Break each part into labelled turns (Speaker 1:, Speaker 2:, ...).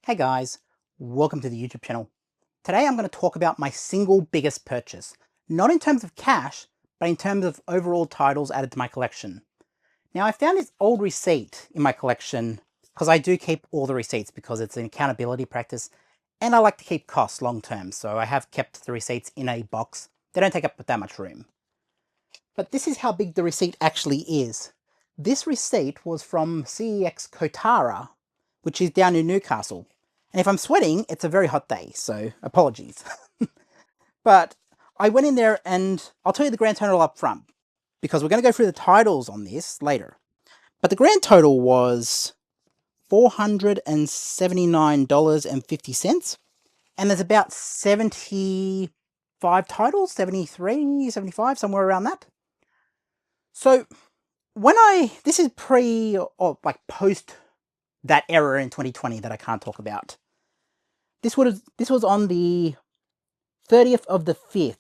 Speaker 1: Hey guys, welcome to the YouTube channel. Today I'm going to talk about my single biggest purchase, not in terms of cash, but in terms of overall titles added to my collection. Now I found this old receipt in my collection because I do keep all the receipts because it's an accountability practice and I like to keep costs long term, so I have kept the receipts in a box. They don't take up that much room. But this is how big the receipt actually is. This receipt was from CEX Kotara, which is down in Newcastle. And if I'm sweating, it's a very hot day, so apologies. But I went in there and I'll tell you the grand total up front, because we're going to go through the titles on this later. But the grand total was $479.50. And there's about 75 titles, 73, 75, somewhere around that. So this is pre or like post that error in 2020 that I can't talk about. This was on the 30th of the 5th,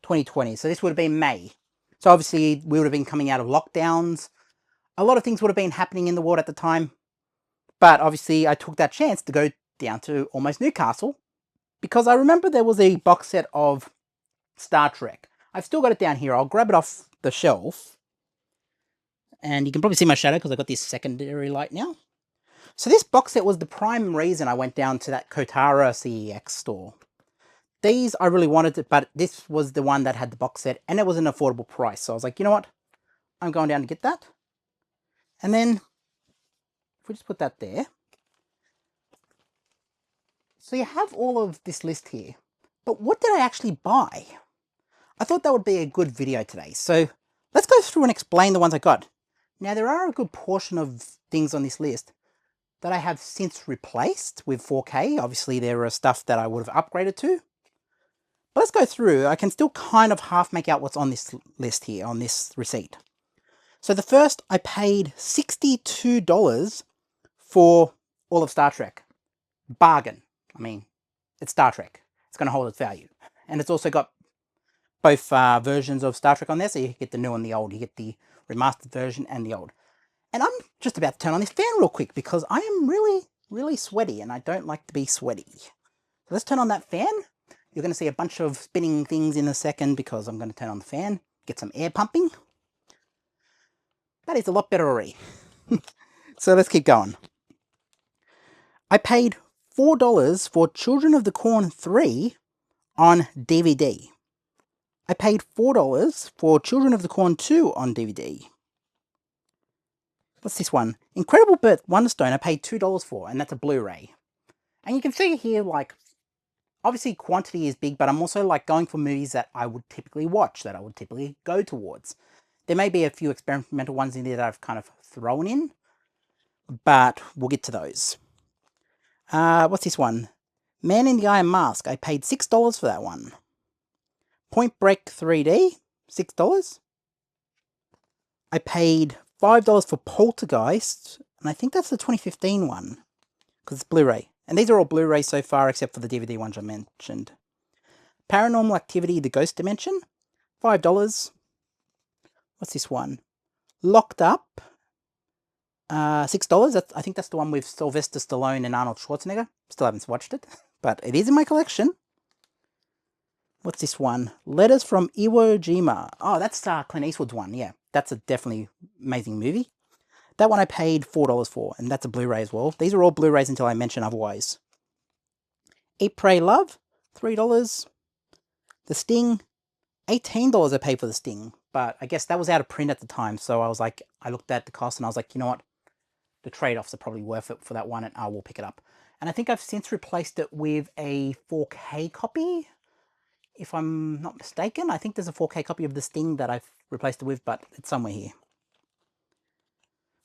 Speaker 1: 2020. So this would have been May. So obviously we would have been coming out of lockdowns. A lot of things would have been happening in the world at the time. But obviously I took that chance to go down to almost Newcastle because I remember there was a box set of Star Trek. I've still got it down here. I'll grab it off the shelf. And you can probably see my shadow because I've got this secondary light now. So this box set was the prime reason I went down to that Kotara CEX store. These I really wanted it, but this was the one that had the box set and it was an affordable price. So I was like, you know what? I'm going down to get that. And then if we just put that there. So you have all of this list here, but what did I actually buy? I thought that would be a good video today. So let's go through and explain the ones I got. Now there are a good portion of things on this list that I have since replaced with 4K. Obviously there are stuff that I would have upgraded to. But let's go through. I can still kind of half make out what's on this list here, on this receipt. So the first, I paid $62 for all of Star Trek. Bargain. I mean, it's Star Trek. It's going to hold its value. And it's also got both versions of Star Trek on there. So you get the new and the old. You get the remastered version and the old. And I'm just about to turn on this fan real quick because I am really sweaty and I don't like to be sweaty. So let's turn on that fan. You're going to see a bunch of spinning things in a second because I'm going to turn on the fan, get some air pumping. That is a lot better already. So let's keep going. I paid $4 for Children of the Corn 3 on DVD. I paid $4 for Children of the Corn 2 on DVD. What's this one? Incredible Burt Wonderstone I paid $2 for, and that's a Blu-ray. And you can see here, like, obviously quantity is big, but I'm also like going for movies that I would typically watch, that I would typically go towards. There may be a few experimental ones in there that I've kind of thrown in, but we'll get to those. What's this one? Man in the Iron Mask. I paid $6 for that one. Point Break 3D, $6. I paid $5 for Poltergeist, and I think that's the 2015 one, because it's Blu-ray. And these are all Blu-rays so far, except for the DVD ones I mentioned. Paranormal Activity, The Ghost Dimension, $5. What's this one? Locked Up, $6. I think that's the one with Sylvester Stallone and Arnold Schwarzenegger. Still haven't watched it, but it is in my collection. What's this one? Letters from Iwo Jima. Oh, that's Clint Eastwood's one. Yeah, that's a definitely amazing movie. That one I paid $4 for, and that's a Blu-ray as well. These are all Blu-rays until I mention otherwise. Eat, Pray, Love, $3. The Sting, $18 I paid for The Sting, but I guess that was out of print at the time, so I was like, I looked at the cost and I was like, you know what? The trade-offs are probably worth it for that one, and I will pick it up. And I think I've since replaced it with a 4K copy, if I'm not mistaken. I think there's a 4K copy of The Sting that I've replaced it with, but it's somewhere here.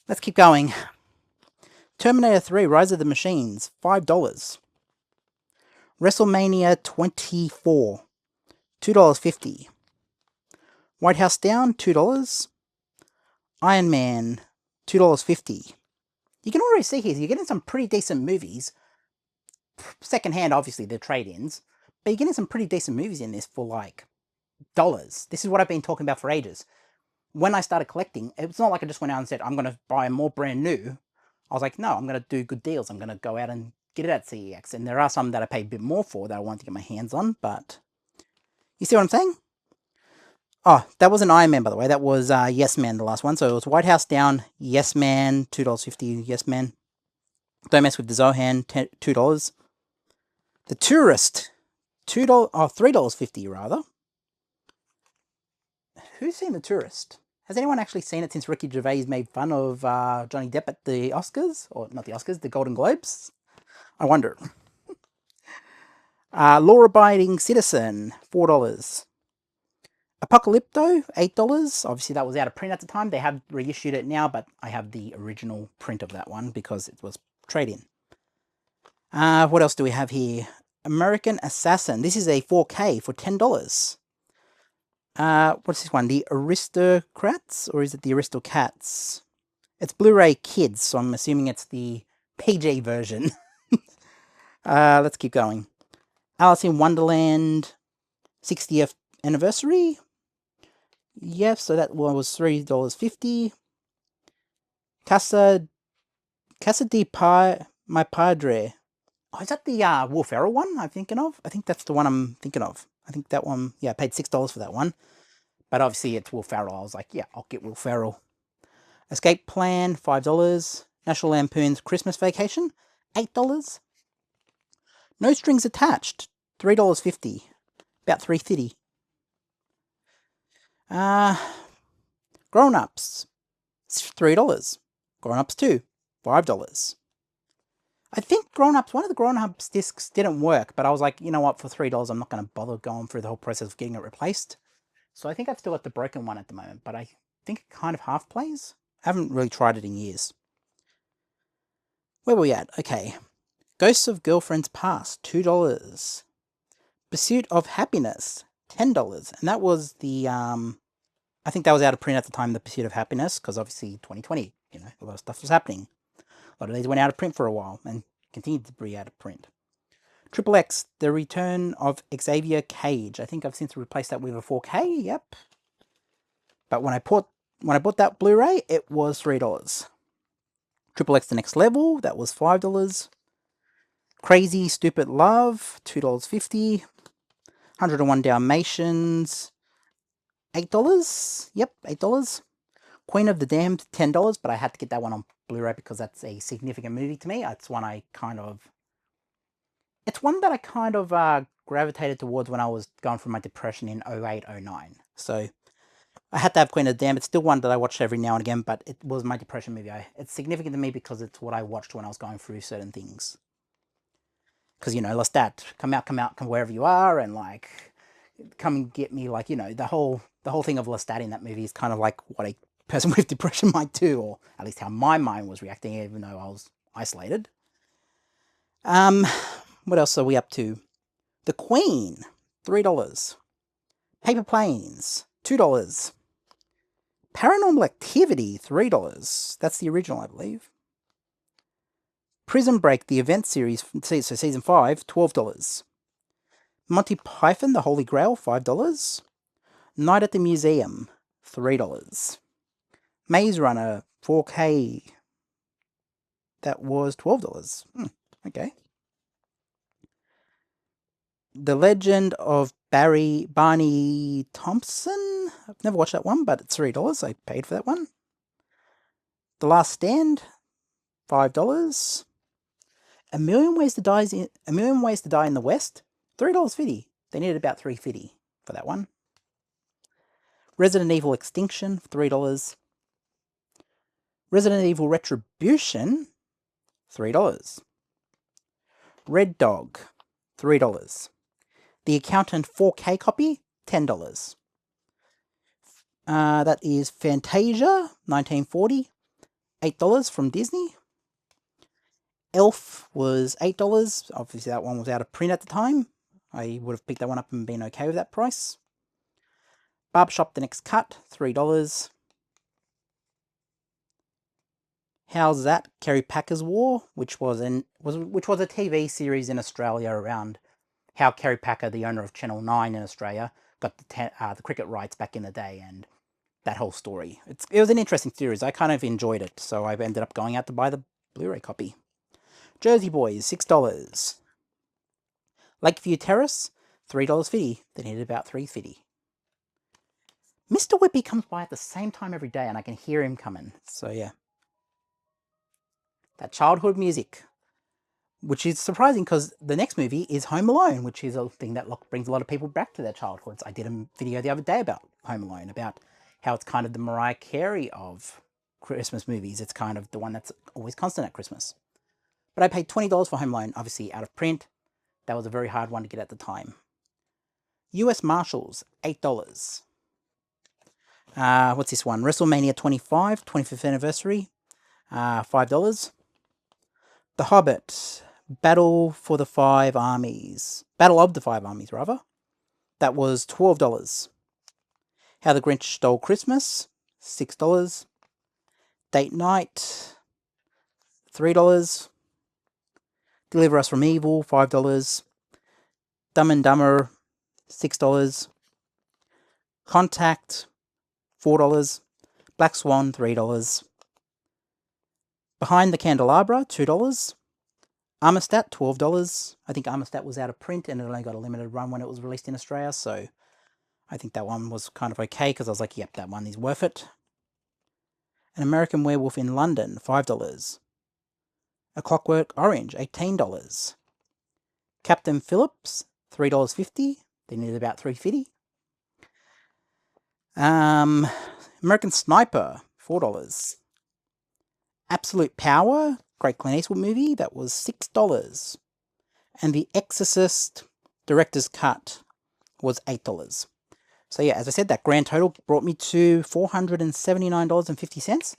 Speaker 1: Let's keep going. Terminator 3, Rise of the Machines, $5. WrestleMania 24, $2.50. White House Down, $2. Iron Man, $2.50. You can already see here, you're getting some pretty decent movies. Secondhand, obviously, they're trade-ins. But you're getting some pretty decent movies in this for, like, dollars. This is what I've been talking about for ages. When I started collecting, it's not like I just went out and said, I'm going to buy more brand new. I was like, no, I'm going to do good deals. I'm going to go out and get it at CEX. And there are some that I paid a bit more for that I wanted to get my hands on, but you see what I'm saying? Oh, that wasn't Iron Man, by the way. That was Yes Man, the last one. So it was White House Down, Yes Man, $2.50, Yes Man. Don't Mess with the Zohan, $2. The Tourist, $3.50 rather. Who's seen The Tourist? Has anyone actually seen it since Ricky Gervais made fun of Johnny Depp at the Oscars? Or not the Oscars, the Golden Globes? I wonder. Law-Abiding Citizen, $4. Apocalypto, $8. Obviously that was out of print at the time. They have reissued it now, but I have the original print of that one because it was trade-in. What else do we have here? American Assassin. This is a 4K for $10. What's this one? The Aristocrats? Or is it the Aristocats? It's Blu-ray Kids, so I'm assuming it's the PG version. Let's keep going. Alice in Wonderland, 60th anniversary. Yes, so that one was $3.50. Casa de My Padre. Oh, is that the Will Ferrell one I'm thinking of? I think that's the one I'm thinking of. I think that one, yeah, I paid $6 for that one. But obviously it's Will Ferrell. I was like, yeah, I'll get Will Ferrell. Escape Plan, $5. National Lampoon's Christmas Vacation, $8. No Strings Attached, $3.50. About $3.50. Grown Ups, $3. Grown Ups 2, $5. I think Grown Ups, one of the Grown Ups discs didn't work, but I was like, you know what, for $3, I'm not going to bother going through the whole process of getting it replaced. So I think I've still got the broken one at the moment, but I think it kind of half plays. I haven't really tried it in years. Where were we at? Okay. Ghosts of Girlfriends Past, $2. Pursuit of Happiness, $10. And that was the, I think that was out of print at the time, the Pursuit of Happiness, because obviously 2020, you know, a lot of stuff was happening. A lot of these went out of print for a while and continued to be out of print. Triple X, The Return of Xavier Cage. I think I've since replaced that with a 4K, yep. But when I bought that Blu-ray, it was $3. Triple X The Next Level, that was $5. Crazy Stupid Love, $2.50. 101 Dalmatians, $8. Yep, $8. Queen of the Damned, $10, but I had to get that one on Blu-ray because that's a significant movie to me. It's one that I kind of gravitated towards when I was going through my depression in 08, 09. So I had to have Queen of the Damned. It's still one that I watch every now and again, but it was my depression movie. It's significant to me because it's what I watched when I was going through certain things. Because, you know, Lestat, come out, come wherever you are, and like, come and get me, like, you know, the whole thing of Lestat in that movie is kind of like what a person with depression might do, or at least how my mind was reacting, even though I was isolated. What else are we up to? The Queen, $3. Paper Planes, $2. Paranormal Activity, $3. That's the original, I believe. Prison Break, the event series, so season 5, $12. Monty Python, The Holy Grail, $5. Night at the Museum, $3. Maze Runner, 4K, that was $12. Okay. The Legend of Barney Thompson, I've never watched that one, but it's $3. I paid for that one. The Last Stand, $5. A Million Ways to Die in the West, $3.50. They needed about $3.50 for that one. Resident Evil Extinction, $3. Resident Evil Retribution, $3. Red Dog, $3. The Accountant 4K copy, $10. That is Fantasia, 1940, $8 from Disney. Elf was $8. Obviously that one was out of print at the time. I would have picked that one up and been okay with that price. Barbershop The Next Cut, $3. How's That? Kerry Packer's War, which was a TV series in Australia around how Kerry Packer, the owner of Channel 9 in Australia, got the cricket rights back in the day, and that whole story. It was an interesting series. I kind of enjoyed it, so I ended up going out to buy the Blu-ray copy. Jersey Boys, $6. Lakeview Terrace, $3.50. They needed about $3.50. Mr. Whippy comes by at the same time every day, and I can hear him coming. So yeah. That childhood music. Which is surprising because the next movie is Home Alone, which is a thing that brings a lot of people back to their childhoods. I did a video the other day about Home Alone, about how it's kind of the Mariah Carey of Christmas movies. It's kind of the one that's always constant at Christmas. But I paid $20 for Home Alone, obviously out of print. That was a very hard one to get at the time. US Marshals, $8. What's this one? WrestleMania 25, 25th anniversary, $5. The Hobbit, Battle of the Five Armies, rather. That was $12. How the Grinch Stole Christmas, $6. Date Night, $3. Deliver Us from Evil, $5. Dumb and Dumber, $6. Contact, $4. Black Swan, $3. Behind the Candelabra, $2. Armistead, $12. I think Armistead was out of print and it only got a limited run when it was released in Australia, so I think that one was kind of okay because I was like, yep, that one is worth it. An American Werewolf in London, $5. A Clockwork Orange, $18. Captain Phillips, $3.50. They needed about $3.50. American Sniper, $4. Absolute Power, great Clint Eastwood movie, that was $6. And The Exorcist Director's Cut was $8. So yeah, as I said, that grand total brought me to $479.50.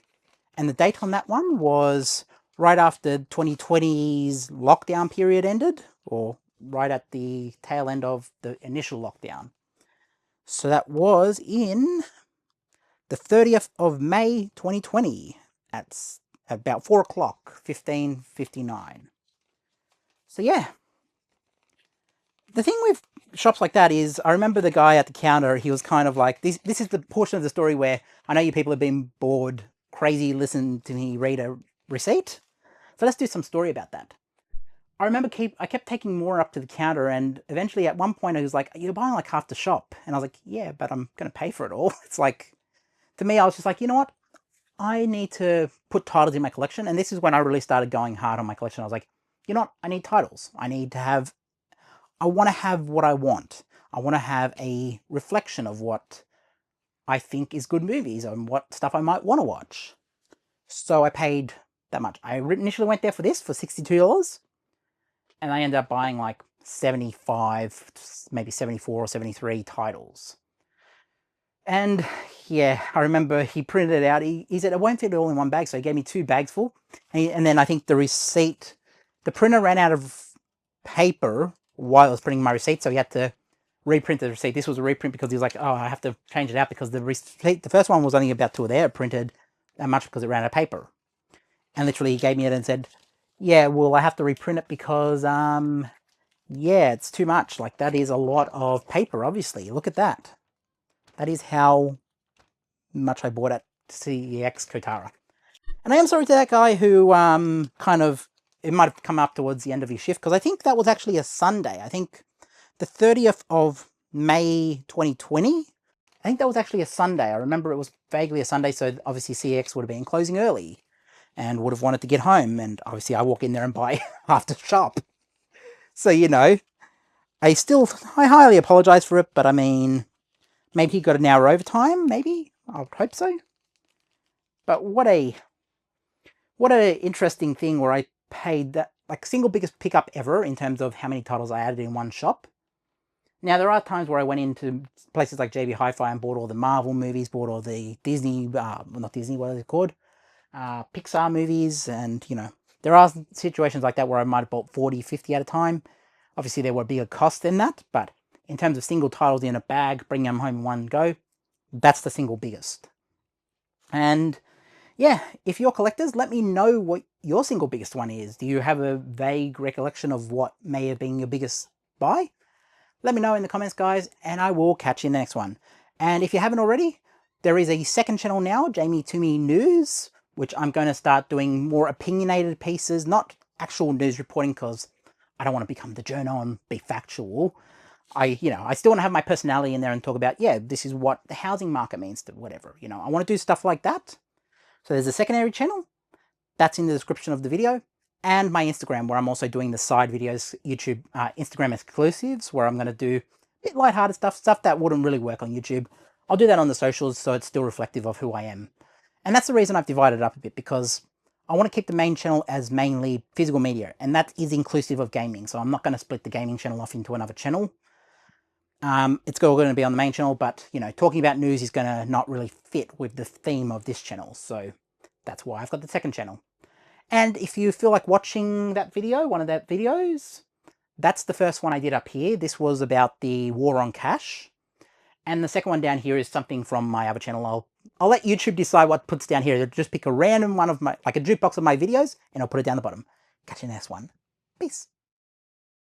Speaker 1: And the date on that one was right after 2020's lockdown period ended, or right at the tail end of the initial lockdown. So that was in the 30th of May 2020 at about 4 o'clock, 15:59. So yeah. The thing with shops like that is, I remember the guy at the counter, he was kind of like, this is the portion of the story where I know you people have been bored, crazy, listen to me read a receipt. So let's do some story about that. I remember I kept taking more up to the counter, and eventually at one point I was like, you're buying like half the shop. And I was like, yeah, but I'm going to pay for it all. It's like, to me, I was just like, you know what? I need to put titles in my collection. And this is when I really started going hard on my collection. I was like, you know what? I need titles. I want to have what I want. I want to have a reflection of what I think is good movies and what stuff I might want to watch. So I paid that much. I initially went there for this for $62. And I ended up buying like 75, maybe 74 or 73 titles. And yeah, I remember he printed it out. He said, it won't fit it all in one bag. So he gave me 2 bags full. And then I think the printer ran out of paper while I was printing my receipt. So he had to reprint the receipt. This was a reprint because he was like, oh, I have to change it out because the first one was only about 2 there printed that much because it ran out of paper. And literally he gave me it and said, yeah, well, I have to reprint it because, yeah, it's too much. Like, that is a lot of paper, obviously. Look at that. That is how much I bought at CEX Kotara. And I am sorry to that guy who it might have come up towards the end of his shift, because I think that was actually a Sunday. I think the 30th of May 2020, I think that was actually a Sunday. I remember it was vaguely a Sunday, so obviously CEX would have been closing early and would have wanted to get home, and obviously I walk in there and buy half the shop. So, you know, I highly apologise for it, but I mean, maybe he got an hour overtime, maybe? I would hope so. But what a interesting thing where I paid that, like, single biggest pickup ever in terms of how many titles I added in one shop. Now, there are times where I went into places like JB Hi-Fi and bought all the Marvel movies, bought all the Disney, not Disney, what are they called? Pixar movies, and, you know, there are situations like that where I might have bought 40, 50 at a time. Obviously, there were bigger costs than that, but in terms of single titles in a bag, bringing them home in one go, that's the single biggest. And yeah, if you're collectors, let me know what your single biggest one is. Do you have a vague recollection of what may have been your biggest buy? Let me know in the comments, guys, and I will catch you in the next one. And if you haven't already, there is a second channel now, Jamie Toomey News, which I'm going to start doing more opinionated pieces, not actual news reporting because I don't want to become the journo and be factual. I still want to have my personality in there and talk about, yeah, this is what the housing market means to whatever, I want to do stuff like that. So there's a secondary channel. That's in the description of the video. And my Instagram, where I'm also doing the side videos, YouTube, Instagram exclusives, where I'm going to do a bit lighthearted stuff that wouldn't really work on YouTube. I'll do that on the socials, so it's still reflective of who I am. And that's the reason I've divided it up a bit, because I want to keep the main channel as mainly physical media, and that is inclusive of gaming. So I'm not going to split the gaming channel off into another channel. It's all going to be on the main channel, but, talking about news is going to not really fit with the theme of this channel. So that's why I've got the second channel. And if you feel like watching that video, one of that videos, that's the first one I did up here. This was about the war on cash. And the second one down here is something from my other channel. I'll let YouTube decide what puts down here. I'll just pick a random one of my, like a jukebox of my videos, and I'll put it down the bottom. Catch you in the next one. Peace.